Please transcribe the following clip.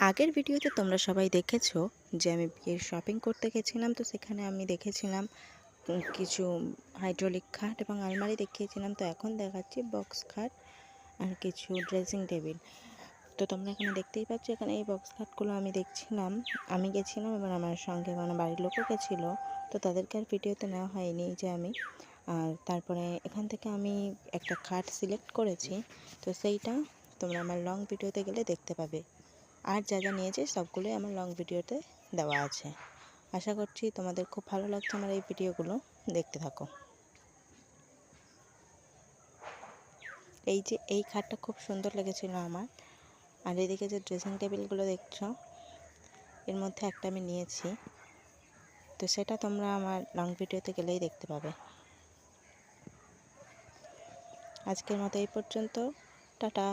আগের ভিডিওতে তোমরা সবাই দেখেছো যে আমি বিয়ের শপিং করতে গেছিলাম। তো সেখানে আমি দেখেছিলাম কিছু হাইড্রোলিক খাট এবং আলমারি দেখিয়েছিলাম। তো এখন দেখাচ্ছি বক্স খাট আর কিছু ড্রেসিং টেবিল। তো তোমরা এখানে দেখতেই পাচ্ছ, এখানে এই বক্স খাটগুলো আমি দেখছিলাম। আমি গেছিলাম এবং আমার সঙ্গে বাড়ির লোকও গেছিলো। তো তাদেরকে আর ভিডিওতে নেওয়া হয়নি যে আমি। আর তারপরে এখান থেকে আমি একটা খাট সিলেক্ট করেছি। তো সেইটা তোমরা আমার লং ভিডিওতে গেলে দেখতে পাবে। আর যা যা নিয়েছে সবগুলোই আমার লং ভিডিওতে দেওয়া আছে। আশা করছি তোমাদের খুব ভালো লাগছে আমার এই ভিডিওগুলো, দেখতে থাকো। এই যে এই খাটটা খুব সুন্দর লেগেছিল আমার। আর এদিকে যে ড্রেসিং টেবিলগুলো দেখছো, এর মধ্যে একটা আমি নিয়েছি। তো সেটা তোমরা আমার লং ভিডিওতে গেলেই দেখতে পাবে। আজকের মতো এই পর্যন্ত। টাটা।